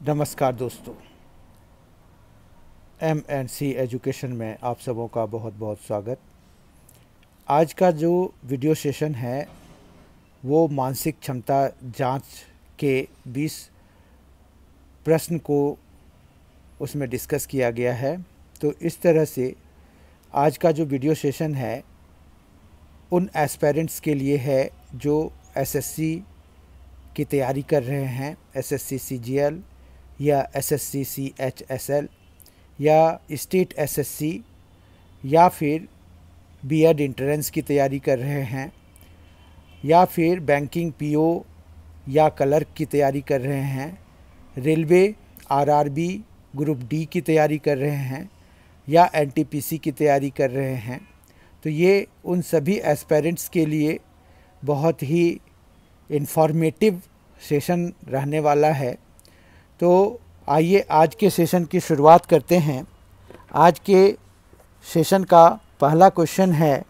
नमस्कार दोस्तों, M&C education में आप सबों का बहुत बहुत स्वागत। आज का जो वीडियो सेशन है वो मानसिक क्षमता जांच के 20 प्रश्न को उसमें डिस्कस किया गया है। तो इस तरह से आज का जो वीडियो सेशन है उन एस्पेरेंट्स के लिए है जो एसएससी की तैयारी कर रहे हैं, एसएससी सीजीएल या एसएससी सीएचएसएल या स्टेट एसएससी या फिर बीएड एंट्रेंस की तैयारी कर रहे हैं या फिर बैंकिंग पीओ या क्लर्क की तैयारी कर रहे हैं, रेलवे आरआरबी ग्रुप डी की तैयारी कर रहे हैं या एनटीपीसी की तैयारी कर रहे हैं। तो ये उन सभी एस्पेरेंट्स के लिए बहुत ही इंफॉर्मेटिव सेशन रहने वाला है। तो आइए आज के सेशन की शुरुआत करते हैं। आज के सेशन का पहला क्वेश्चन है,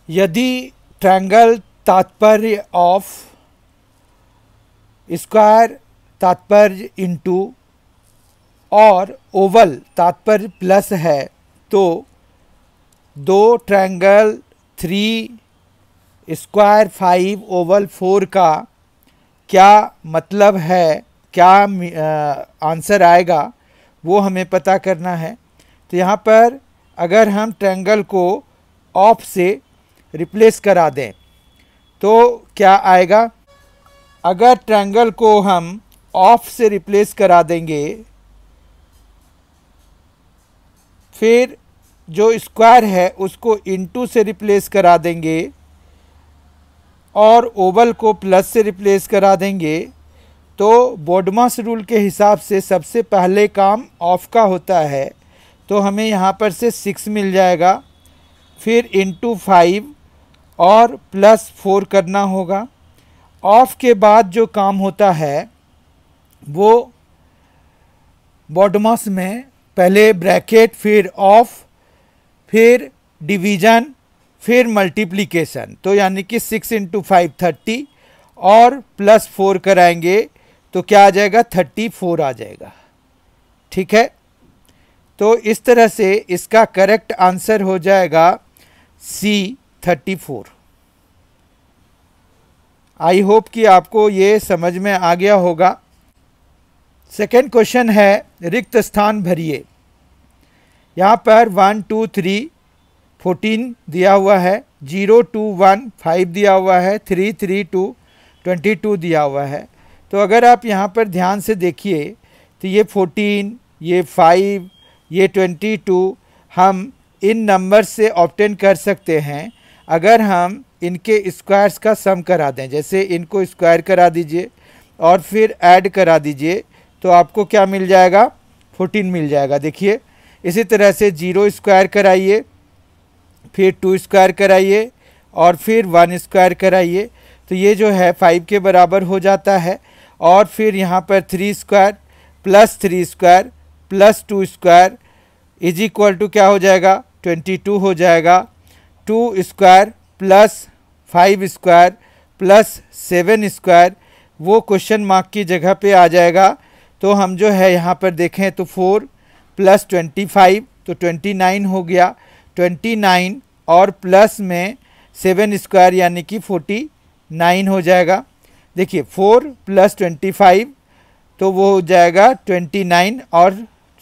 यदि ट्रायंगल तात्पर्य ऑफ स्क्वायर तात्पर्य इनटू और ओवल तात्पर्य प्लस है तो दो ट्रायंगल 3 स्क्वायर 5 ओवल 4 का क्या मतलब है, क्या आंसर आएगा वो हमें पता करना है। तो यहाँ पर अगर हम ट्रायंगल को ऑफ से रिप्लेस करा दें तो क्या आएगा। अगर ट्रायंगल को हम ऑफ से रिप्लेस करा देंगे फिर जो स्क्वायर है उसको इनटू से रिप्लेस करा देंगे और ओवल को प्लस से रिप्लेस करा देंगे तो बोडमास रूल के हिसाब से सबसे पहले काम ऑफ का होता है। तो हमें यहाँ पर से 6 मिल जाएगा, फिर इनटू 5 और प्लस 4 करना होगा। ऑफ के बाद जो काम होता है वो बोडमास में पहले ब्रैकेट, फिर ऑफ, फिर डिवीज़न, फिर मल्टीप्लिकेशन। तो यानी कि 6 × 5 30 और प्लस 4 कराएंगे तो क्या आ जाएगा, 34 आ जाएगा। ठीक है, तो इस तरह से इसका करेक्ट आंसर हो जाएगा C 34। आई होप कि आपको ये समझ में आ गया होगा। सेकेंड क्वेश्चन है, रिक्त स्थान भरिए। यहाँ पर 1 2 3 14 दिया हुआ है, 0 2 1 5 दिया हुआ है, 3 3 2 22 दिया हुआ है। तो अगर आप यहाँ पर ध्यान से देखिए तो ये 14, ये 5, ये 22 हम इन नंबर से ऑब्टेन कर सकते हैं अगर हम इनके स्क्वायर्स का सम करा दें। जैसे इनको स्क्वायर करा दीजिए और फिर ऐड करा दीजिए तो आपको क्या मिल जाएगा, 14 मिल जाएगा। देखिए इसी तरह से 0 स्क्वायर कराइए, फिर 2 स्क्वायर कराइए और फिर 1 स्क्वायर कराइए तो ये जो है 5 के बराबर हो जाता है। और फिर यहाँ पर 3 square plus 3 square plus 2 square is equal to क्या हो जाएगा, 22 हो जाएगा। 2 square plus 5 square plus 7 square वो क्वेश्चन मार्क की जगह पे आ जाएगा। तो हम जो है यहाँ पर देखें तो 4 प्लस 25 तो 29 हो गया। 29 और प्लस में 7 स्क्वायर यानी कि 49 हो जाएगा। देखिए 4 प्लस 25 तो वो हो जाएगा 29 और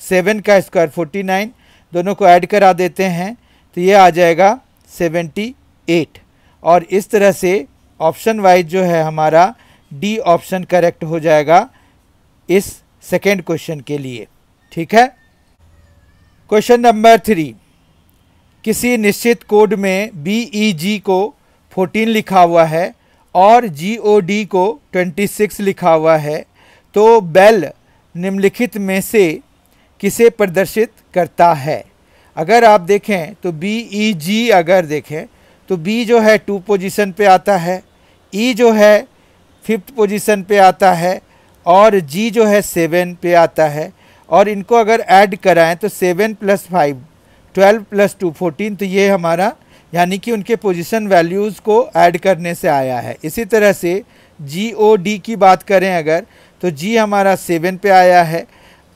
7 का स्क्वायर 49, दोनों को ऐड करा देते हैं तो ये आ जाएगा 78। और इस तरह से ऑप्शन वाइज जो है हमारा डी ऑप्शन करेक्ट हो जाएगा इस सेकेंड क्वेश्चन के लिए। ठीक है। क्वेश्चन नंबर 3, किसी निश्चित कोड में BEG को 14 लिखा हुआ है और GOD को 26 लिखा हुआ है तो बेल निम्नलिखित में से किसे प्रदर्शित करता है। अगर आप देखें तो BEG अगर देखें तो B जो है 2 पोजीशन पे आता है, E जो है 5th पोजीशन पे आता है और G जो है 7 पे आता है। और इनको अगर ऐड कराएं तो 7 + 5 12 + 2 14, तो ये हमारा यानी कि उनके पोजीशन वैल्यूज़ को ऐड करने से आया है। इसी तरह से GOD की बात करें अगर तो G हमारा 7 पे आया है।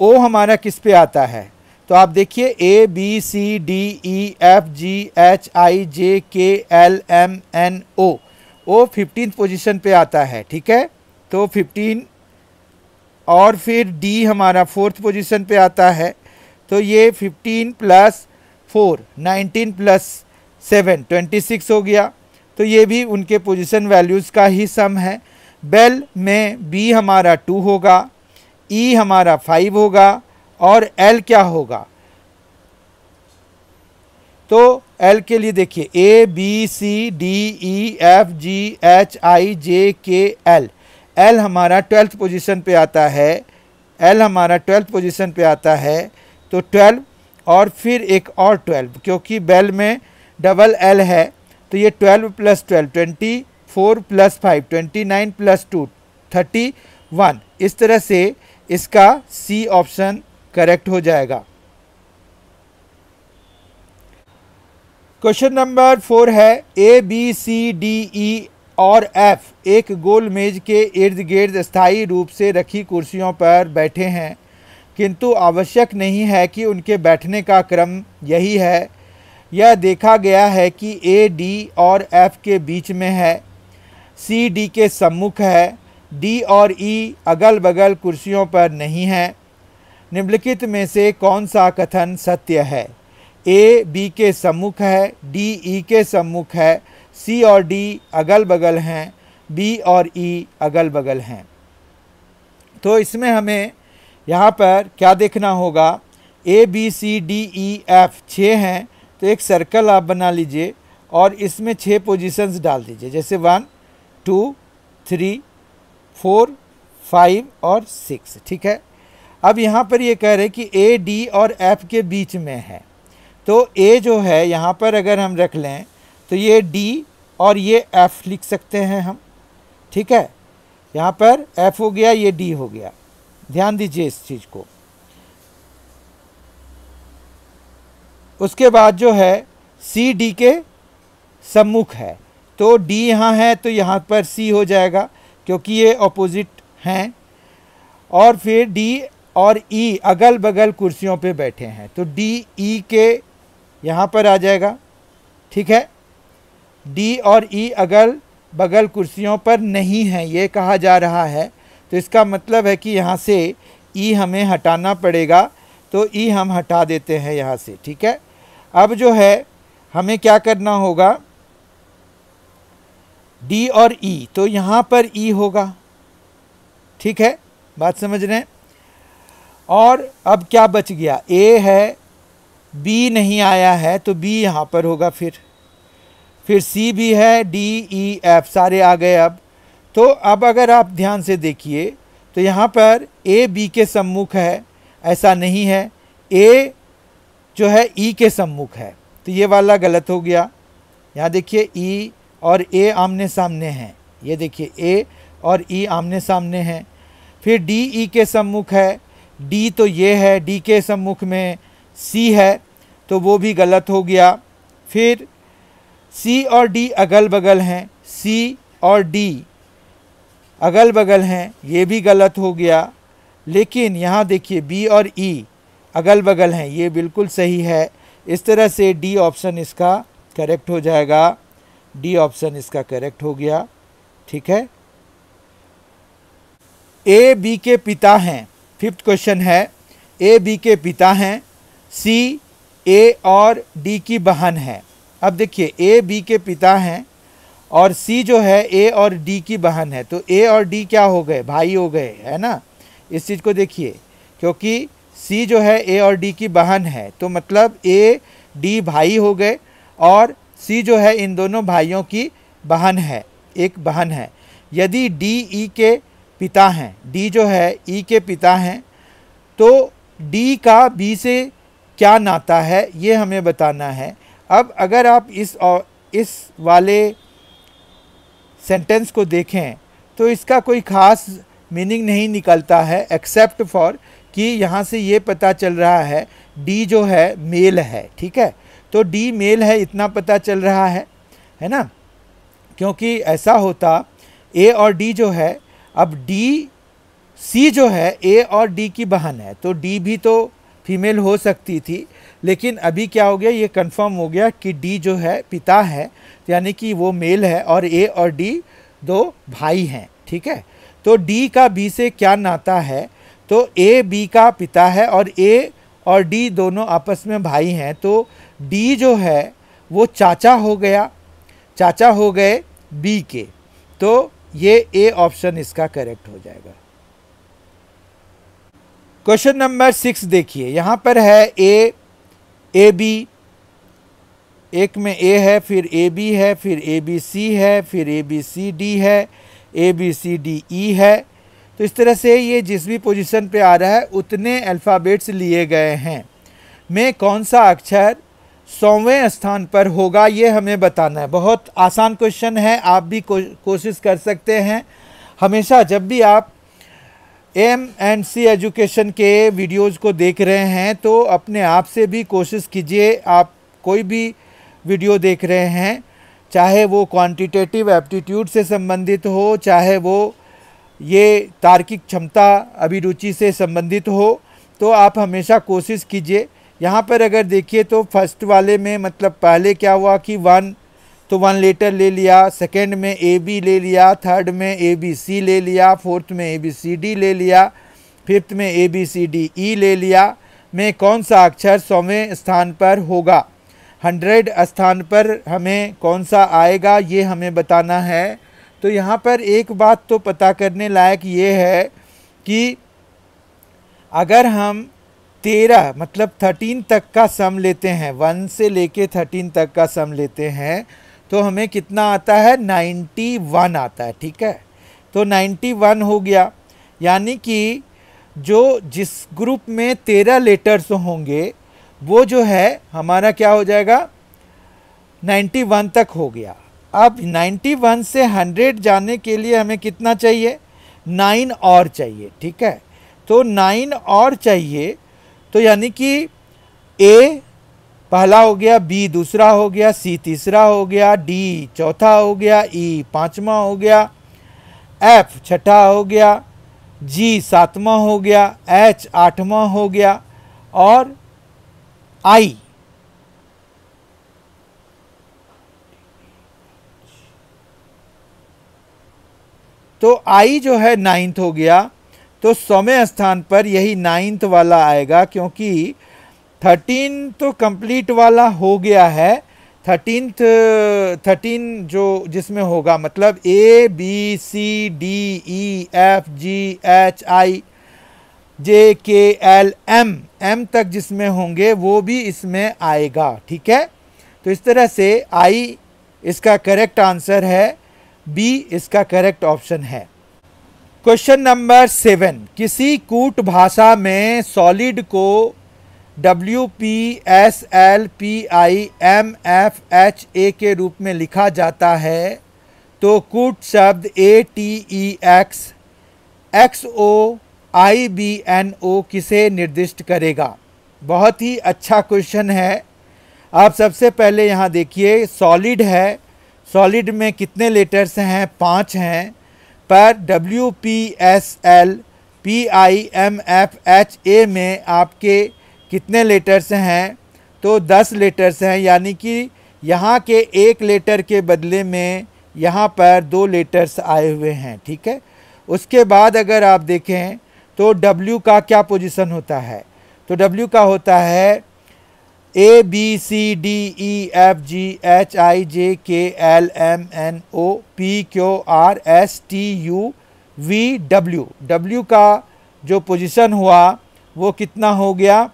O हमारा किस पे आता है, तो आप देखिए A B C D E F G H I J K L M N O, 15th position पे आता है। ठीक है, तो 15, और फिर D हमारा 4th पोजीशन पे आता है। तो ये 15 प्लस 4 19 प्लस 7 26 हो गया। तो ये भी उनके पोजीशन वैल्यूज़ का ही सम है। बेल में B हमारा 2 होगा, E हमारा 5 होगा और L क्या होगा, तो L के लिए देखिए A B C D E F G H I J K L, L हमारा 12th पोजीशन पे आता है। L हमारा 12th पोजीशन पे आता है, तो 12 और फिर एक और 12, क्योंकि बेल में डबल L है, तो ये 12 प्लस 12 24 प्लस 5 29 प्लस 2 31। इस तरह से इसका C ऑप्शन करेक्ट हो जाएगा। क्वेश्चन नंबर 4 है A B C D E और F एक गोल मेज के इर्द गिर्द स्थायी रूप से रखी कुर्सियों पर बैठे हैं, किंतु आवश्यक नहीं है कि उनके बैठने का क्रम यही है। यह देखा गया है कि A D और F के बीच में है, C D के सम्मुख है, D और E अगल बगल कुर्सियों पर नहीं है। निम्नलिखित में से कौन सा कथन सत्य है? A B के सम्मुख है, D E के सम्मुख है, C और D अगल बगल हैं, B और E अगल बगल हैं। तो इसमें हमें यहाँ पर क्या देखना होगा, A B C D E F 6 हैं, तो एक सर्कल आप बना लीजिए और इसमें 6 पोजीशंस डाल दीजिए, जैसे 1 2 3 4 5 और 6। ठीक है, अब यहाँ पर ये कह रहे हैं कि A D और F के बीच में है, तो A जो है यहाँ पर अगर हम रख लें तो ये D और ये F लिख सकते हैं हम। ठीक है, यहाँ पर F हो गया, ये D हो गया, ध्यान दीजिए इस चीज़ को। उसके बाद जो है C D के सम्मुख है, तो D यहाँ है तो यहाँ पर C हो जाएगा, क्योंकि ये ऑपोजिट हैं। और फिर D और E अगल बगल कुर्सियों पे बैठे हैं, तो D E के यहाँ पर आ जाएगा। ठीक है, D और E अगल बगल कुर्सियों पर नहीं है ये कहा जा रहा है, तो इसका मतलब है कि यहाँ से E हमें हटाना पड़ेगा, तो E हम हटा देते हैं यहाँ से। ठीक है, अब जो है हमें क्या करना होगा, D और E, तो यहाँ पर E होगा। ठीक है, बात समझ रहे हैं। और अब क्या बच गया, A है, B नहीं आया है तो B यहाँ पर होगा, फिर C भी है, D E F सारे आ गए। अब अगर आप ध्यान से देखिए तो यहाँ पर A B के सम्मुख है, ऐसा नहीं है, A जो है E के सम्मुख है, तो ये वाला गलत हो गया। यहाँ देखिए E और A आमने सामने हैं, ये देखिए A और E आमने सामने हैं। फिर D E के सम्मुख है, D तो ये है, D के सम्मुख में C है, तो वो भी गलत हो गया। फिर C और D अगल बगल हैं, C और D अगल बगल हैं, ये भी गलत हो गया। लेकिन यहाँ देखिए B और E अगल बगल हैं, ये बिल्कुल सही है। इस तरह से D ऑप्शन इसका करेक्ट हो जाएगा, D ऑप्शन इसका करेक्ट हो गया। ठीक है, A B के पिता हैं, 5th क्वेश्चन है, A B के पिता हैं, C A और D की बहन है। अब देखिए A B के पिता हैं और C जो है A और D की बहन है, तो A और D क्या हो गए, भाई हो गए, है ना। इस चीज़ को देखिए, क्योंकि C जो है A और D की बहन है, तो मतलब A D भाई हो गए और C जो है इन दोनों भाइयों की बहन है, एक बहन है। यदि D E के पिता हैं, D जो है E के पिता हैं, तो D का B से क्या नाता है ये हमें बताना है। अब अगर आप इस वाले सेंटेंस को देखें तो इसका कोई ख़ास मीनिंग नहीं निकलता है, एक्सेप्ट फॉर कि यहाँ से ये पता चल रहा है D जो है मेल है। ठीक है, तो D मेल है इतना पता चल रहा है ना, क्योंकि ऐसा होता A और D जो है, अब D सी जो है ए और डी की बहन है, तो डी भी तो फीमेल हो सकती थी, लेकिन अभी क्या हो गया, ये कंफर्म हो गया कि डी जो है पिता है, यानी कि वो मेल है और ए और डी दो भाई हैं। ठीक है, तो डी का बी से क्या नाता है, तो ए बी का पिता है और ए और डी दोनों आपस में भाई हैं, तो डी जो है वो चाचा हो गया, चाचा हो गए बी के, तो ये ए ऑप्शन इसका करेक्ट हो जाएगा। क्वेश्चन नंबर 6 देखिए, यहाँ पर है ए बी, एक में ए है, फिर ए बी है, फिर ए बी सी है, फिर ए बी सी डी है, ए बी सी डी ई है। तो इस तरह से ये जिस भी पोजीशन पे आ रहा है उतने अल्फ़ाबेट्स लिए गए हैं, में कौन सा अक्षर 100वें स्थान पर होगा ये हमें बताना है। बहुत आसान क्वेश्चन है, आप भी कोशिश कर सकते हैं। हमेशा जब भी आप M&C एजुकेशन के वीडियोज़ को देख रहे हैं तो अपने आप से भी कोशिश कीजिए, आप कोई भी वीडियो देख रहे हैं, चाहे वो क्वांटिटेटिव एप्टीट्यूड से संबंधित हो, चाहे वो ये तार्किक क्षमता अभिरुचि से संबंधित हो, तो आप हमेशा कोशिश कीजिए। यहाँ पर अगर देखिए तो फर्स्ट वाले में मतलब पहले क्या हुआ कि 1 तो 1 लेटर ले लिया, सेकंड में ए बी ले लिया, थर्ड में ए बी सी ले लिया, फोर्थ में ए बी सी डी ले लिया, फिफ्थ में ए बी सी डी ई ले लिया, में कौन सा अक्षर 100वें स्थान पर होगा, 100 स्थान पर हमें कौन सा आएगा ये हमें बताना है। तो यहाँ पर एक बात तो पता करने लायक ये है कि अगर हम 13 मतलब 13 तक का सम लेते हैं, 1 से लेके 13 तक का सम लेते हैं, तो हमें कितना आता है, 91 आता है। ठीक है, तो 91 हो गया, यानी कि जो जिस ग्रुप में 13 लेटर्स होंगे वो जो है हमारा क्या हो जाएगा, 91 तक हो गया। अब 91 से 100 जाने के लिए हमें कितना चाहिए, 9 और चाहिए। ठीक है, तो 9 और चाहिए, तो यानी कि ए पहला हो गया, बी दूसरा हो गया, सी तीसरा हो गया, डी चौथा हो गया, ई पांचवा हो गया, एफ छठा हो गया, जी सातवां हो गया, एच आठवां हो गया और आई तो आई जो है 9th हो गया। तो 100वें स्थान पर यही 9th वाला आएगा, क्योंकि 13 तो कंप्लीट वाला हो गया है, 13 जो जिसमें होगा मतलब A B C D E F G H I J K L M तक जिसमें होंगे वो भी इसमें आएगा। ठीक है, तो इस तरह से आई इसका करेक्ट आंसर है, बी इसका करेक्ट ऑप्शन है। क्वेश्चन नंबर 7, किसी कूट भाषा में सॉलिड को WPSLPIMFHA के रूप में लिखा जाता है, तो कूट शब्द ATEX XOIBNO किसे निर्दिष्ट करेगा। बहुत ही अच्छा क्वेश्चन है। आप सबसे पहले यहाँ देखिए, सॉलिड है, सॉलिड में कितने लेटर्स हैं, 5 हैं, पर WPSLPIMFHA में आपके कितने लेटर्स हैं, तो 10 लेटर्स हैं, यानी कि यहाँ के एक लेटर के बदले में यहाँ पर 2 लेटर्स आए हुए हैं। ठीक है, उसके बाद अगर आप देखें तो W का क्या पोजीशन होता है, तो W का होता है ABCDEFGHIJKLMNOPQRSTUVW। W का जो पोजीशन हुआ वो कितना हो गया,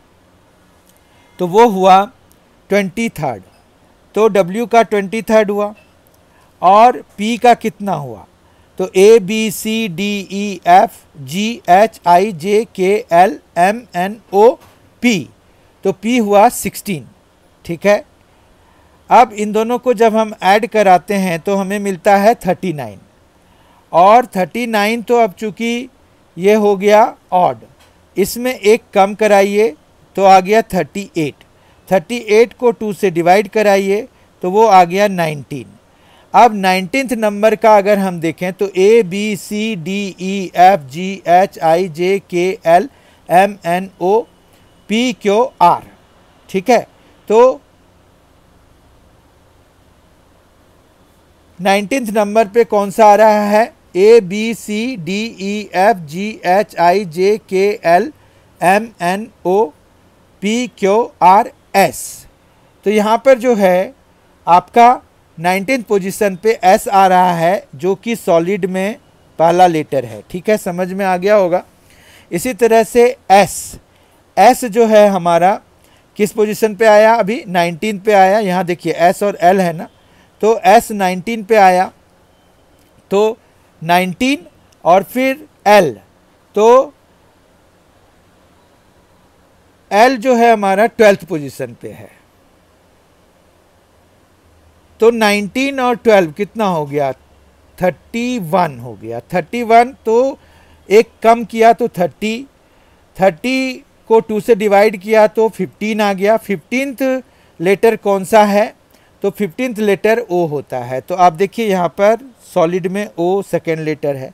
तो वो हुआ 23rd, तो W का 23rd हुआ। और P का कितना हुआ, तो ABCDEFGHIJKLMNOP, तो P हुआ 16। ठीक है, अब इन दोनों को जब हम ऐड कराते हैं तो हमें मिलता है 39, और 39 तो अब चूँकि ये हो गया ऑड, इसमें एक कम कराइए तो आ गया 38, 38 को 2 से डिवाइड कराइए तो वो आ गया 19। अब 19th नंबर का अगर हम देखें तो A B C D E F G H I J K L M N O P Q R, ठीक है। तो 19th नंबर पे कौन सा आ रहा है? A B C D E F G H I J K L M N O P Q R S। तो यहाँ पर जो है आपका 19th पोजीशन पे S आ रहा है, जो कि सॉलिड में पहला लेटर है, ठीक है, समझ में आ गया होगा। इसी तरह से S जो है हमारा किस पोजीशन पे आया? अभी 19 पे आया। यहाँ देखिए S और L है ना, तो S 19 पे आया, तो 19 और फिर L, तो L जो है हमारा 12th पोजीशन पे है। तो 19 और 12 कितना हो गया? 31 हो गया। 31 तो एक कम किया तो 30 को 2 से डिवाइड किया तो 15 आ गया। 15th लेटर कौन सा है? तो 15th लेटर O होता है। तो आप देखिए यहाँ पर सॉलिड में O सेकेंड लेटर है।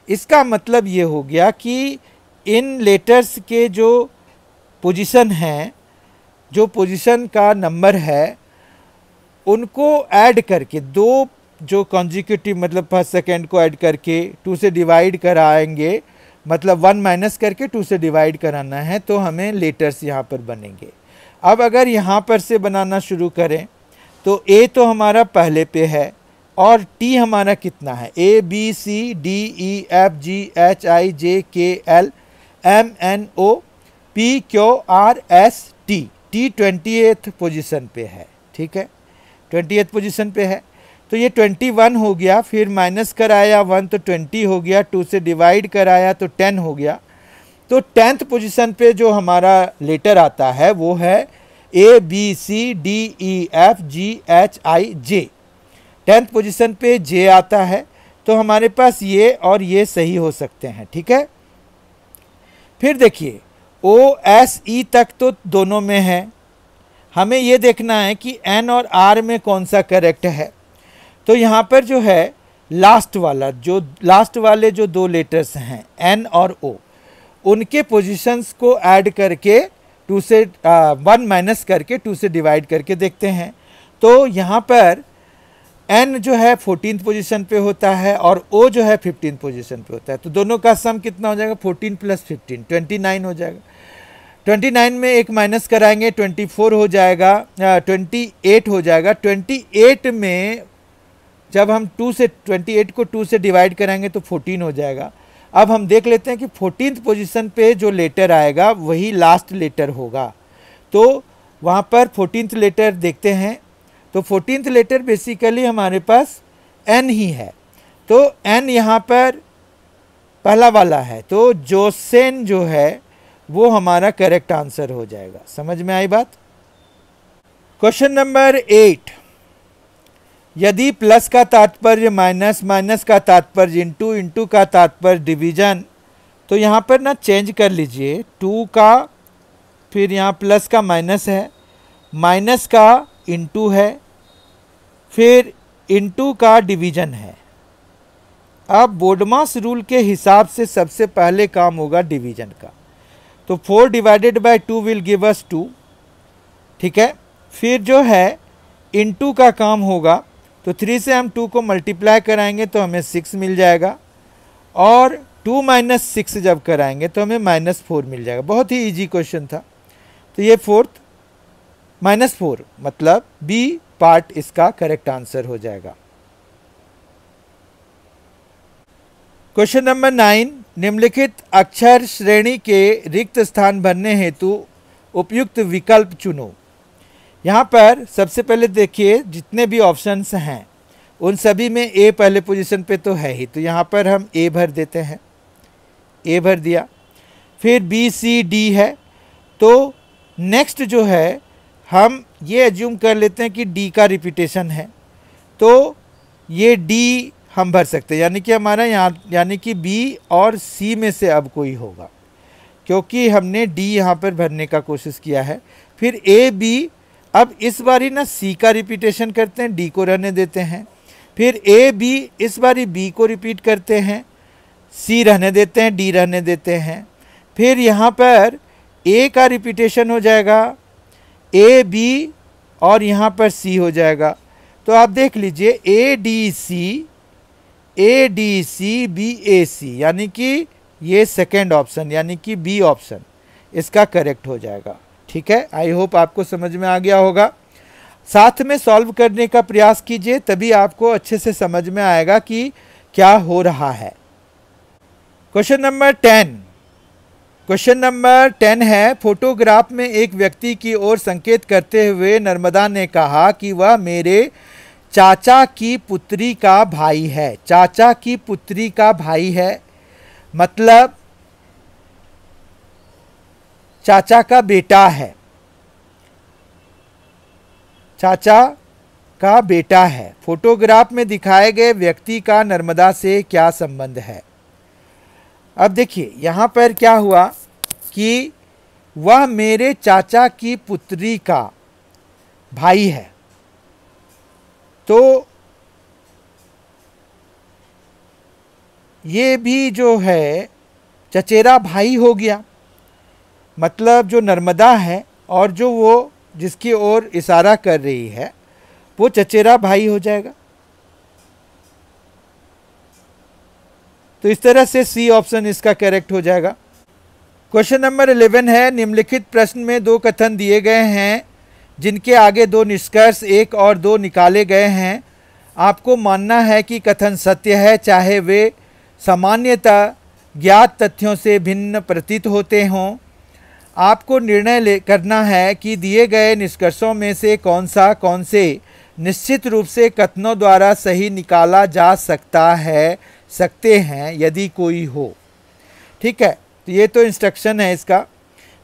इसका मतलब ये हो गया कि इन लेटर्स के जो पोजीशन हैं, जो पोजीशन का नंबर है, उनको ऐड करके दो जो कॉन्जिक्यूटिव मतलब फर्स्ट सेकेंड को ऐड करके 2 से डिवाइड कराएंगे, मतलब 1 माइनस करके 2 से डिवाइड कराना है, तो हमें लेटर्स यहाँ पर बनेंगे। अब अगर यहाँ पर से बनाना शुरू करें तो A तो हमारा पहले पे है और T हमारा कितना है? A B C D E F G H I J K L M N O P Q R S T। T 28th position पे है, ठीक है, 28th पोजीशन पे है। तो ये 21 हो गया, फिर माइनस कराया 1 तो 20 हो गया, 2 से डिवाइड कराया तो 10 हो गया। तो 10th पोजीशन पे जो हमारा लेटर आता है वो है A B C D E F G H I J। 10th position पे J आता है, तो हमारे पास ये और ये सही हो सकते हैं, ठीक है। फिर देखिए O S E तक तो दोनों में है, हमें ये देखना है कि N और R में कौन सा करेक्ट है। तो यहाँ पर जो है लास्ट वाले जो दो लेटर्स हैं N और O, उनके पोजीशंस को ऐड करके 1 माइनस करके 2 से डिवाइड करके देखते हैं। तो यहाँ पर N जो है 14th पोजीशन पे होता है और O जो है 15th पोजीशन पे होता है। तो दोनों का सम कितना हो जाएगा? 14 + 15 29 हो जाएगा। 29 में एक माइनस कराएंगे 24 हो जाएगा, 28 हो जाएगा। 28 में जब हम 28 को 2 से डिवाइड कराएंगे तो 14 हो जाएगा। अब हम देख लेते हैं कि 14th पोजीशन पे जो लेटर आएगा वही लास्ट लेटर होगा। तो वहाँ पर 14th लेटर देखते हैं, तो 14th लेटर बेसिकली हमारे पास N ही है। तो N यहाँ पर पहला वाला है, तो जोसेन जो है वो हमारा करेक्ट आंसर हो जाएगा। समझ में आई बात? क्वेश्चन नंबर 8, यदि प्लस का तात्पर्य माइनस, माइनस का तात्पर्य इंटू, इंटू का तात्पर्य डिवीजन, तो यहाँ पर ना चेंज कर लीजिए 2 का, फिर यहाँ प्लस का माइनस है, माइनस का इंटू है, फिर इंटू का डिवीजन है। अब बोडमास रूल के हिसाब से सबसे पहले काम होगा डिवीजन का। तो 4 divided by 2 will give us 2, ठीक है। फिर जो है इंटू का काम होगा, तो 3 से हम 2 को मल्टीप्लाई कराएंगे तो हमें 6 मिल जाएगा, और 2 - 6 जब कराएंगे तो हमें -4 मिल जाएगा। बहुत ही इजी क्वेश्चन था। तो ये -4 मतलब बी पार्ट इसका करेक्ट आंसर हो जाएगा। क्वेश्चन नंबर 9, निम्नलिखित अक्षर श्रेणी के रिक्त स्थान भरने हेतु उपयुक्त विकल्प चुनो। यहाँ पर सबसे पहले देखिए जितने भी ऑप्शंस हैं उन सभी में ए पहले पोजीशन पे तो है ही, तो यहाँ पर हम ए भर देते हैं, ए भर दिया। फिर बी सी डी है, तो नेक्स्ट जो है हम ये एज्यूम कर लेते हैं कि डी का रिपीटेशन है, तो ये डी हम भर सकते हैं, यानी कि हमारा यहाँ यानी कि बी और सी में से अब कोई होगा, क्योंकि हमने डी यहाँ पर भरने का कोशिश किया है। फिर ए बी, अब इस बारी ना सी का रिपीटेशन करते हैं, डी को रहने देते हैं। फिर ए बी, इस बारी बी को रिपीट करते हैं, सी रहने देते हैं, डी रहने देते हैं। फिर यहाँ पर ए का रिपीटेशन हो जाएगा, ए बी और यहाँ पर सी हो जाएगा। तो आप देख लीजिए ए डी सी बी ए सी, यानी कि ये सेकेंड ऑप्शन यानी कि बी ऑप्शन इसका करेक्ट हो जाएगा। ठीक है, आई होप आपको समझ में आ गया होगा। साथ में सॉल्व करने का प्रयास कीजिए, तभी आपको अच्छे से समझ में आएगा कि क्या हो रहा है। Question number 10। क्वेश्चन नंबर 10 है, फोटोग्राफ में एक व्यक्ति की ओर संकेत करते हुए नर्मदा ने कहा कि वह मेरे चाचा की पुत्री का भाई है। चाचा की पुत्री का भाई है मतलब चाचा का बेटा है, चाचा का बेटा है। फोटोग्राफ में दिखाए गए व्यक्ति का नर्मदा से क्या संबंध है? अब देखिए यहाँ पर क्या हुआ कि वह मेरे चाचा की पुत्री का भाई है, तो ये भी जो है चचेरा भाई हो गया, मतलब जो नर्मदा है और जो वो जिसकी ओर इशारा कर रही है वो चचेरा भाई हो जाएगा। तो इस तरह से सी ऑप्शन इसका करेक्ट हो जाएगा। क्वेश्चन नंबर 11 है, निम्नलिखित प्रश्न में दो कथन दिए गए हैं जिनके आगे दो निष्कर्ष 1 और 2 निकाले गए हैं। आपको मानना है कि कथन सत्य है, चाहे वे सामान्यतः ज्ञात तथ्यों से भिन्न प्रतीत होते हों। आपको निर्णय करना है कि दिए गए निष्कर्षों में से कौन से निश्चित रूप से कथनों द्वारा सही निकाला जा सकते हैं यदि कोई हो। ठीक है, तो ये तो इंस्ट्रक्शन है इसका।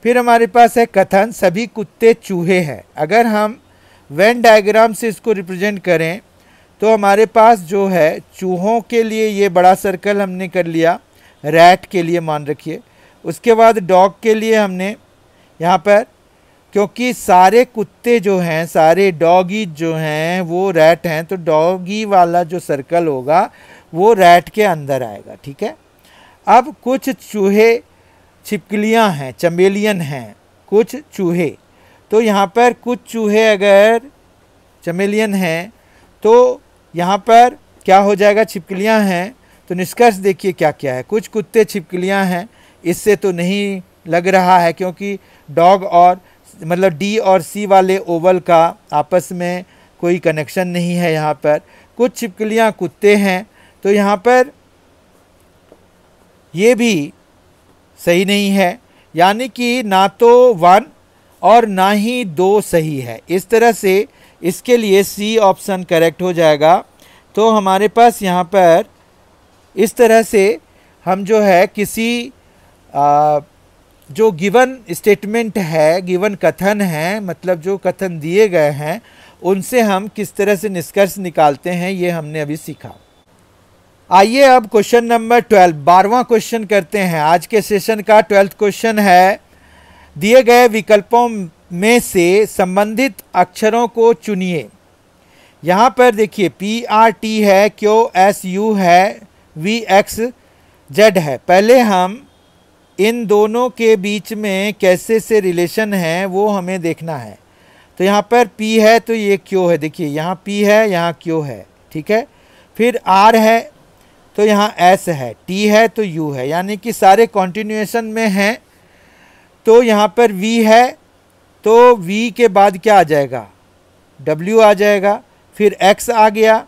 फिर हमारे पास है कथन, सभी कुत्ते चूहे हैं। अगर हम वेन डायग्राम से इसको रिप्रेजेंट करें तो हमारे पास जो है चूहों के लिए ये बड़ा सर्कल हमने कर लिया, रैट के लिए मान रखिए। उसके बाद डॉग के लिए हमने यहाँ पर, क्योंकि सारे कुत्ते जो हैं, सारे डॉगी जो हैं वो रैट हैं, तो डॉगी वाला जो सर्कल होगा वो रैट के अंदर आएगा। ठीक है, अब कुछ चूहे छिपकलियाँ हैं, चमेलियन हैं कुछ चूहे, तो यहाँ पर कुछ चूहे अगर चमेलियन हैं तो यहाँ पर क्या हो जाएगा, छिपकलियाँ हैं। तो निष्कर्ष देखिए क्या क्या है, कुछ कुत्ते छिपकलियाँ हैं, इससे तो नहीं लग रहा है क्योंकि डॉग और मतलब डी और सी वाले ओवल का आपस में कोई कनेक्शन नहीं है। यहाँ पर कुछ छिपकलियाँ कुत्ते हैं, तो यहाँ पर ये भी सही नहीं है, यानी कि ना तो 1 और ना ही 2 सही है। इस तरह से इसके लिए सी ऑप्शन करेक्ट हो जाएगा। तो हमारे पास यहाँ पर इस तरह से हम जो है किसी जो गिवन स्टेटमेंट है, गिवन कथन है, मतलब जो कथन दिए गए हैं उनसे हम किस तरह से निष्कर्ष निकालते हैं, ये हमने अभी सीखा। आइए अब क्वेश्चन नंबर 12, 12वां क्वेश्चन करते हैं। आज के सेशन का 12th क्वेश्चन है, दिए गए विकल्पों में से संबंधित अक्षरों को चुनिए। यहाँ पर देखिए PRT है, QSU है, VXZ है। पहले हम इन दोनों के बीच में कैसे से रिलेशन है वो हमें देखना है। तो यहाँ पर P है तो ये Q है, देखिए यहाँ P है, यहाँ Q है। ठीक है, फिर R है तो यहाँ S है, T है तो U है, यानी कि सारे कॉन्टिन्यूएशन में हैं। तो यहाँ पर V है तो V के बाद क्या आ जाएगा, W आ जाएगा, फिर X आ गया,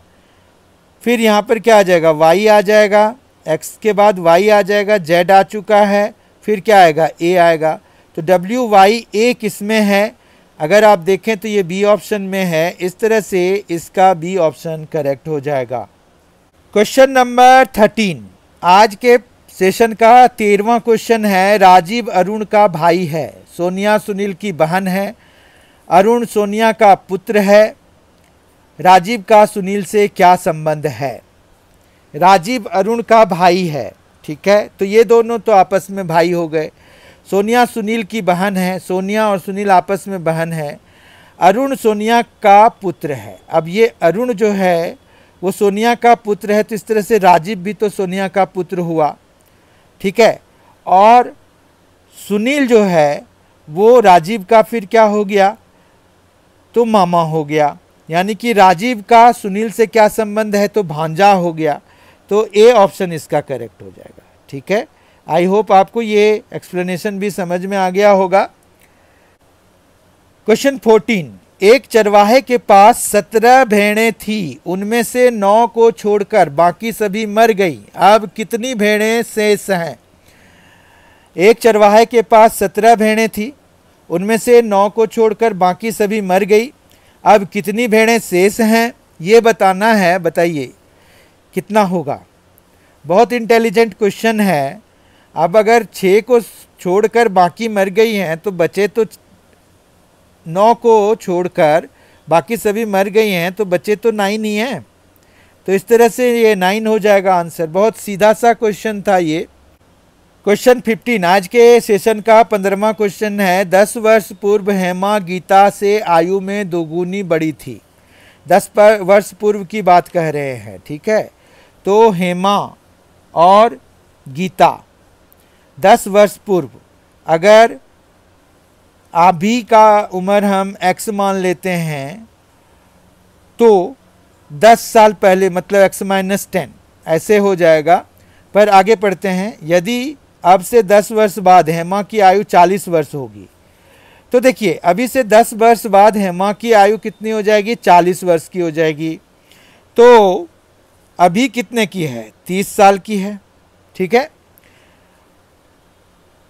फिर यहाँ पर क्या आ जाएगा, Y आ जाएगा, X के बाद Y आ जाएगा, Z आ चुका है, फिर क्या आएगा, A आएगा। तो WYA किस में है, अगर आप देखें तो ये B ऑप्शन में है। इस तरह से इसका B ऑप्शन करेक्ट हो जाएगा। क्वेश्चन नंबर 13, आज के सेशन का 13वां क्वेश्चन है, राजीव अरुण का भाई है, सोनिया सुनील की बहन है, अरुण सोनिया का पुत्र है, राजीव का सुनील से क्या संबंध है? राजीव अरुण का भाई है, ठीक है, तो ये दोनों तो आपस में भाई हो गए। सोनिया सुनील की बहन है, सोनिया और सुनील आपस में बहन है। अरुण सोनिया का पुत्र है। अब ये अरुण जो है वो सोनिया का पुत्र है, तो इस तरह से राजीव भी तो सोनिया का पुत्र हुआ, ठीक है। और सुनील जो है वो राजीव का फिर क्या हो गया, तो मामा हो गया, यानी कि राजीव का सुनील से क्या संबंध है, तो भांजा हो गया। तो ए ऑप्शन इसका करेक्ट हो जाएगा, ठीक है। आई होप आपको ये एक्सप्लेनेशन भी समझ में आ गया होगा। क्वेश्चन 14, एक चरवाहे के पास 17 भेड़ें थी, उनमें से 9 को छोड़कर बाकी सभी मर गई, अब कितनी भेड़ें शेष हैं। एक चरवाहे के पास 17 भेड़ें थी, उनमें से 9 को छोड़कर बाकी सभी मर गई, अब कितनी भेड़ें शेष हैं, ये बताना है। बताइए कितना होगा। बहुत इंटेलिजेंट क्वेश्चन है। अब अगर 6 को छोड़कर बाकी मर गई हैं तो बचे तो 9 को छोड़कर बाकी सभी मर गई हैं तो बचे तो 9 ही हैं। तो इस तरह से ये 9 हो जाएगा आंसर। बहुत सीधा सा क्वेश्चन था ये। क्वेश्चन 15 आज के सेशन का 15वां क्वेश्चन है। 10 वर्ष पूर्व हेमा गीता से आयु में दोगुनी बड़ी थी। 10 वर्ष पूर्व की बात कह रहे हैं, ठीक है। तो हेमा और गीता 10 वर्ष पूर्व, अगर अभी का उम्र हम x मान लेते हैं तो 10 साल पहले मतलब x-10 ऐसे हो जाएगा। पर आगे पढ़ते हैं। यदि अब से 10 वर्ष बाद हेमा की आयु 40 वर्ष होगी, तो देखिए अभी से 10 वर्ष बाद हेमा की आयु कितनी हो जाएगी, 40 वर्ष की हो जाएगी। तो अभी कितने की है, 30 साल की है, ठीक है।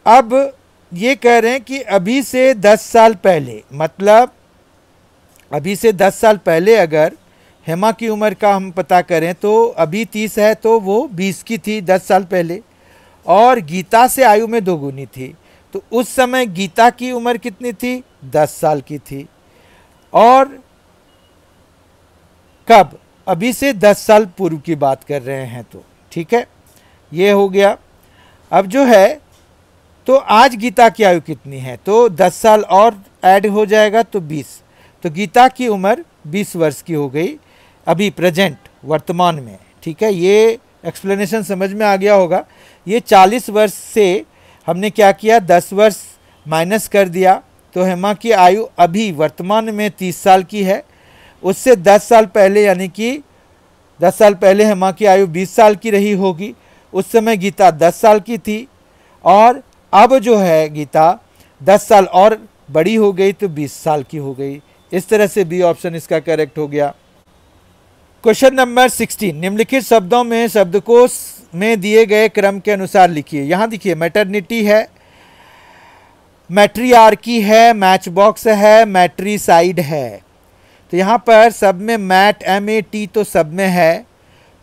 अब ये कह रहे हैं कि अभी से 10 साल पहले, मतलब अभी से 10 साल पहले अगर हेमा की उम्र का हम पता करें तो अभी 30 है तो वो 20 की थी 10 साल पहले, और गीता से आयु में दोगुनी थी। तो उस समय गीता की उम्र कितनी थी, 10 साल की थी। और कब, अभी से 10 साल पूर्व की बात कर रहे हैं, तो ठीक है ये हो गया। अब जो है तो आज गीता की आयु कितनी है, तो 10 साल और ऐड हो जाएगा तो 20। तो गीता की उम्र 20 वर्ष की हो गई अभी प्रेजेंट वर्तमान में, ठीक है। ये एक्सप्लेनेशन समझ में आ गया होगा। ये 40 वर्ष से हमने क्या किया, 10 वर्ष माइनस कर दिया, तो हेमा की आयु अभी वर्तमान में 30 साल की है। उससे 10 साल पहले यानी कि 10 साल पहले हेमा की आयु 20 साल की रही होगी। उस समय गीता 10 साल की थी, और अब जो है गीता 10 साल और बड़ी हो गई तो 20 साल की हो गई। इस तरह से बी ऑप्शन इसका करेक्ट हो गया। क्वेश्चन नंबर 16, निम्नलिखित शब्दों में शब्दकोश में दिए गए क्रम के अनुसार लिखिए। यहाँ देखिए मैटरनिटी है, मैट्रियार्की है, मैच बॉक्स है, मैट्रीसाइड है। तो यहाँ पर सब में मैट MAT तो सब में है,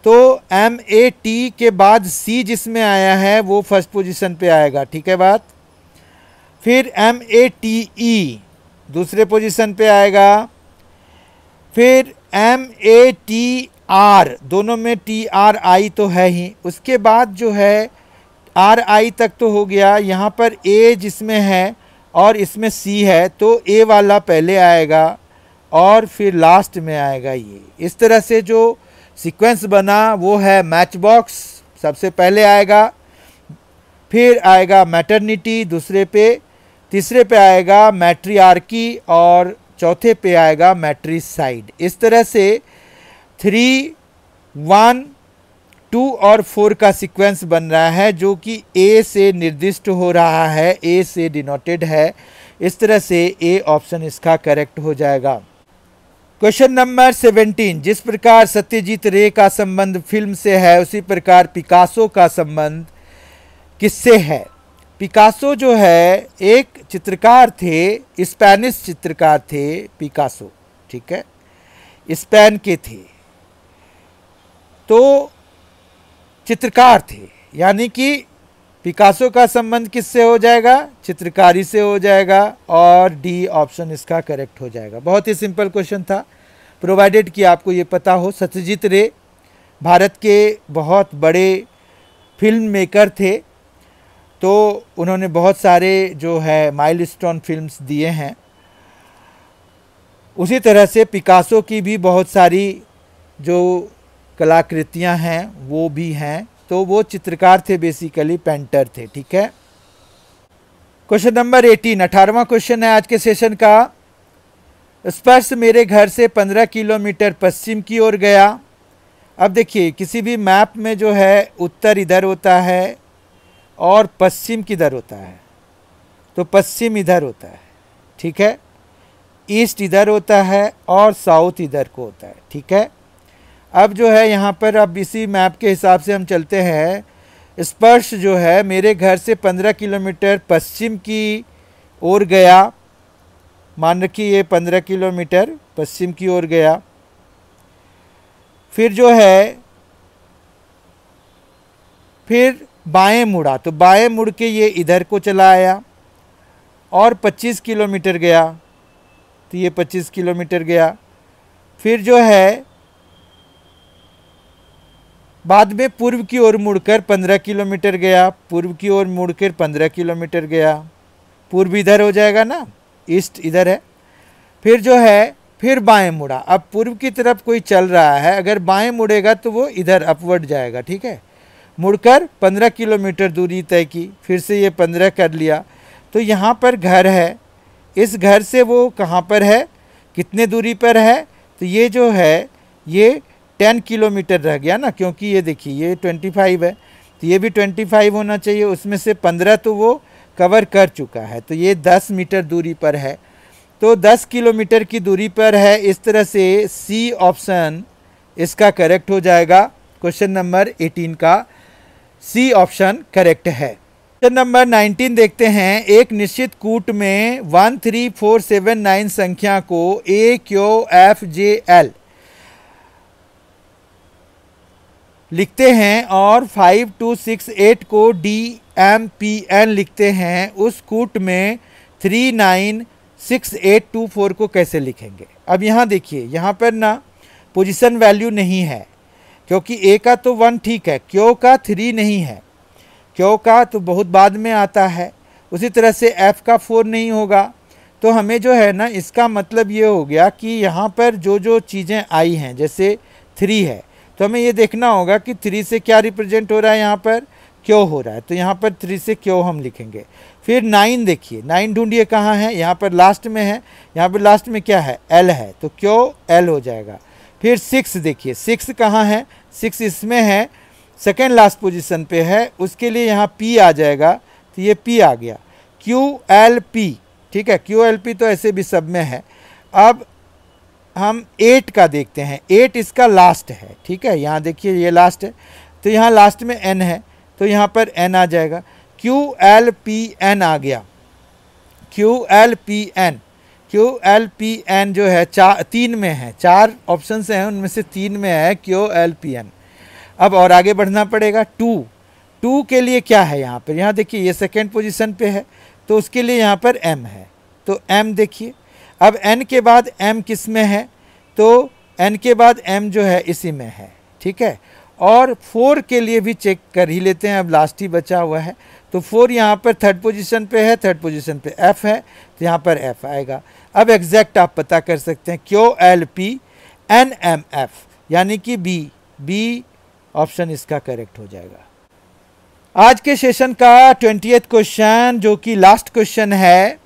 तो MAT के बाद C जिसमें आया है वो फर्स्ट पोजीशन पे आएगा, ठीक है बात। फिर MATE दूसरे पोजीशन पे आएगा। फिर MATR, दोनों में TRI तो है ही। उसके बाद जो है RI तक तो हो गया। यहाँ पर A जिसमें है और इसमें C है, तो A वाला पहले आएगा और फिर लास्ट में आएगा ये। इस तरह से जो सीक्वेंस बना वो है मैच बॉक्स सबसे पहले आएगा, फिर आएगा मैटरनिटी दूसरे पे, तीसरे पे आएगा मैट्रियार्की और चौथे पे आएगा मैट्रीसाइड। इस तरह से 3, 1, 2 और 4 का सीक्वेंस बन रहा है जो कि A से निर्दिष्ट हो रहा है, A से डिनोटेड है। इस तरह से A ऑप्शन इसका करेक्ट हो जाएगा। क्वेश्चन नंबर 17, जिस प्रकार सत्यजीत रे का संबंध फिल्म से है उसी प्रकार पिकासो का संबंध किससे है। पिकासो जो है एक चित्रकार थे, स्पेनिश चित्रकार थे पिकासो, ठीक है, स्पेन के थे, तो चित्रकार थे, यानी कि पिकासो का संबंध किससे हो जाएगा, चित्रकारी से हो जाएगा, और डी ऑप्शन इसका करेक्ट हो जाएगा। बहुत ही सिंपल क्वेश्चन था, प्रोवाइडेड कि आपको ये पता हो। सत्यजीत रे भारत के बहुत बड़े फिल्म मेकर थे, तो उन्होंने बहुत सारे जो है माइलस्टोन फिल्म्स दिए हैं। उसी तरह से पिकासो की भी बहुत सारी जो कलाकृतियां हैं वो भी हैं, तो वो चित्रकार थे, बेसिकली पेंटर थे। ठीक है। क्वेश्चन नंबर 18, 18वां क्वेश्चन है आज के सेशन का। स्पर्श मेरे घर से 15 किलोमीटर पश्चिम की ओर गया। अब देखिए, किसी भी मैप में जो है उत्तर इधर होता है और पश्चिम किधर होता है, तो पश्चिम इधर होता है। ठीक है। ईस्ट इधर होता है और साउथ इधर को होता है। ठीक है। अब जो है यहाँ पर, अब इसी मैप के हिसाब से हम चलते हैं। स्पर्श जो है मेरे घर से 15 किलोमीटर पश्चिम की ओर गया। मान रखिए ये 15 किलोमीटर पश्चिम की ओर गया। फिर जो है फिर बाएं मुड़ा, तो बाएं मुड़ के ये इधर को चला आया और 25 किलोमीटर गया, तो ये 25 किलोमीटर गया। फिर जो है बाद में पूर्व की ओर मुड़कर 15 किलोमीटर गया, पूर्व की ओर मुड़कर 15 किलोमीटर गया। पूर्व इधर हो जाएगा ना, ईस्ट इधर है। फिर जो है फिर बाएं मुड़ा। अब पूर्व की तरफ कोई चल रहा है, अगर बाएं मुड़ेगा तो वो इधर अपवर्ड जाएगा। ठीक है। मुड़कर 15 किलोमीटर दूरी तय की, फिर से ये 15 कर लिया। तो यहाँ पर घर है, इस घर से वो कहाँ पर है, कितने दूरी पर है, तो ये जो है ये 10 किलोमीटर रह गया ना, क्योंकि ये देखिए ये 25 है, तो ये भी 25 होना चाहिए। उसमें से 15 तो वो कवर कर चुका है, तो ये 10 मीटर दूरी पर है, तो 10 किलोमीटर की दूरी पर है। इस तरह से सी ऑप्शन इसका करेक्ट हो जाएगा। क्वेश्चन नंबर 18 का सी ऑप्शन करेक्ट है। क्वेश्चन नंबर 19 देखते हैं। एक निश्चित कूट में 13479 संख्या को ए क्यू एफ जे एल लिखते हैं और 5268 को डी एम पी एन लिखते हैं, उस कूट में 396824 को कैसे लिखेंगे। अब यहाँ देखिए, यहाँ पर ना पोजीशन वैल्यू नहीं है, क्योंकि ए का तो 1 ठीक है, क्यू का 3 नहीं है, क्यू का तो बहुत बाद में आता है। उसी तरह से एफ का 4 नहीं होगा। तो हमें जो है ना, इसका मतलब ये हो गया कि यहाँ पर जो जो चीज़ें आई हैं, जैसे 3 है, तो हमें ये देखना होगा कि 3 से क्या रिप्रेजेंट हो रहा है, यहाँ पर क्यों हो रहा है, तो यहाँ पर 3 से क्यों हम लिखेंगे। फिर 9 देखिए, 9 ढूंढिए कहाँ है, यहाँ पर लास्ट में है, यहाँ पर लास्ट में क्या है, एल है, तो क्यों एल हो जाएगा। फिर 6 देखिए, 6 कहाँ है, 6 इसमें है, सेकेंड लास्ट पोजीशन पे है, उसके लिए यहाँ पी आ जाएगा, तो ये पी आ गया, क्यू एल पी। ठीक है, क्यू एल पी तो ऐसे भी सब में है। अब हम 8 का देखते हैं, 8 इसका लास्ट है। ठीक है, यहाँ देखिए ये लास्ट है, तो यहाँ लास्ट में एन है, तो यहाँ पर एन आ जाएगा, क्यू एल पी एन आ गया, Q L P N. Q L P N जो है 3 में है, 4 ऑप्शन हैं, उनमें से 3 में है क्यू एल पी एन। अब और आगे बढ़ना पड़ेगा। 2 के लिए क्या है यहाँ पर, यहाँ देखिए ये सेकेंड पोजीशन पे है, तो उसके लिए यहाँ पर एम है, तो एम देखिए। अब एन के बाद एम किस में है, तो एन के बाद एम जो है इसी में है। ठीक है। और 4 के लिए भी चेक कर ही लेते हैं, अब लास्ट ही बचा हुआ है, तो 4 यहाँ पर थर्ड पोजीशन पे है, थर्ड पोजीशन पे एफ है, तो यहाँ पर एफ आएगा। अब एग्जैक्ट आप पता कर सकते हैं, Q L P N M F, यानी कि बी ऑप्शन इसका करेक्ट हो जाएगा। आज के सेशन का 20th क्वेश्चन, जो कि लास्ट क्वेश्चन है,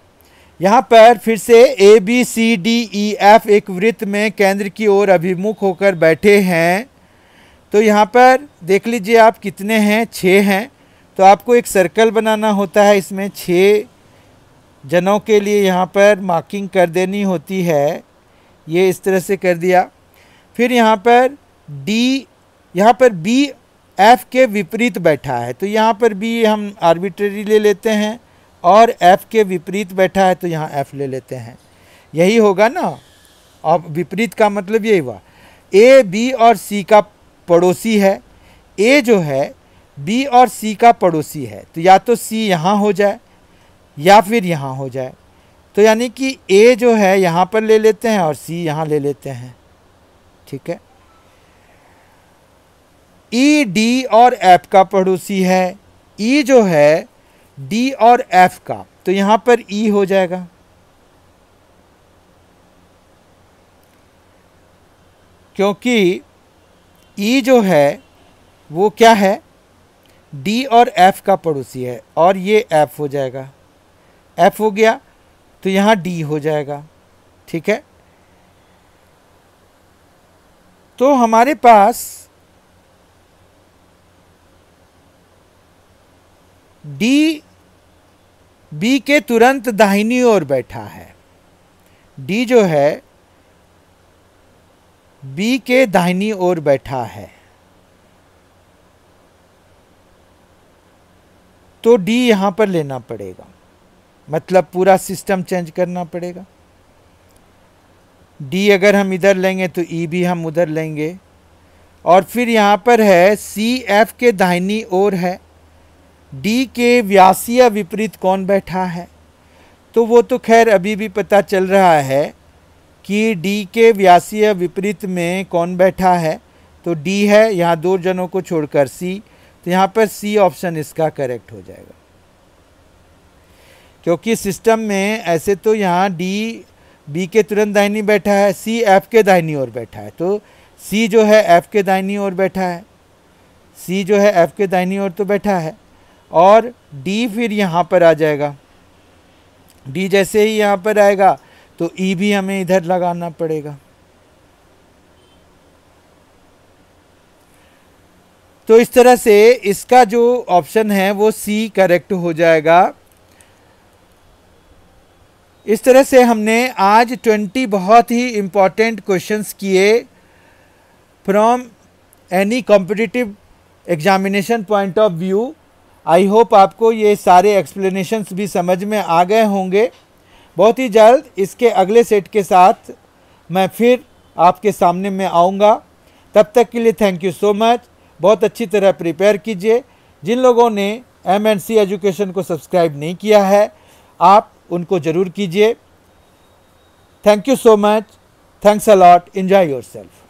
यहाँ पर फिर से A B C D E F एक वृत्त में केंद्र की ओर अभिमुख होकर बैठे हैं। तो यहाँ पर देख लीजिए आप कितने हैं, 6 हैं, तो आपको एक सर्कल बनाना होता है, इसमें 6 जनों के लिए यहाँ पर मार्किंग कर देनी होती है, ये इस तरह से कर दिया। फिर यहाँ पर डी, यहाँ पर बी एफ के विपरीत बैठा है, तो यहाँ पर बी हम आर्बिट्रेरी ले लेते हैं, और एफ के विपरीत बैठा है तो यहाँ एफ ले लेते हैं, यही होगा ना। अब विपरीत का मतलब यही हुआ, ए बी और सी का पड़ोसी है, ए जो है बी और सी का पड़ोसी है, तो या तो सी यहाँ हो जाए या फिर यहाँ हो जाए, तो यानी कि ए जो है यहाँ पर ले लेते हैं और सी यहाँ ले लेते हैं। ठीक है। ई डी और एफ का पड़ोसी है, ई जो है डी और एफ का, तो यहां पर ई हो जाएगा, क्योंकि ई जो है वो क्या है, डी और एफ का पड़ोसी है, और ये एफ हो जाएगा, एफ हो गया तो यहाँ डी हो जाएगा। ठीक है, तो हमारे पास डी बी के तुरंत दाहिनी ओर बैठा है, डी जो है बी के दाहिनी ओर बैठा है, तो डी यहां पर लेना पड़ेगा, मतलब पूरा सिस्टम चेंज करना पड़ेगा। डी अगर हम इधर लेंगे तो ई भी हम उधर लेंगे, और फिर यहां पर है सी एफ के दाहिनी ओर है, डी के व्यासीय विपरीत कौन बैठा है, तो वो तो खैर अभी भी पता चल रहा है कि डी के व्यासीय विपरीत में कौन बैठा है, तो डी है, यहाँ दो जनों को छोड़कर सी, तो यहाँ पर सी ऑप्शन इसका करेक्ट हो जाएगा। क्योंकि सिस्टम में ऐसे तो यहाँ डी बी के तुरंत दाहिनी बैठा है, सी एफ के दाहिनी ओर बैठा है, तो सी जो है एफ के दाहिनी ओर बैठा है, सी जो है एफ के दाहिनी ओर तो बैठा है, और डी फिर यहाँ पर आ जाएगा। डी जैसे ही यहाँ पर आएगा तो ई भी हमें इधर लगाना पड़ेगा। तो इस तरह से इसका जो ऑप्शन है वो सी करेक्ट हो जाएगा। इस तरह से हमने आज 20 बहुत ही इम्पॉर्टेंट क्वेश्चंस किए from any competitive examination point of view. I hope आपको ये सारे एक्सप्लेनेशंस भी समझ में आ गए होंगे। बहुत ही जल्द इसके अगले सेट के साथ मैं फिर आपके सामने में आऊँगा। तब तक के लिए थैंक यू सो मच। बहुत अच्छी तरह प्रिपेयर कीजिए। जिन लोगों ने MNC एजुकेशन को सब्सक्राइब नहीं किया है आप उनको ज़रूर कीजिए। Thank you so much. Thanks a lot. Enjoy yourself.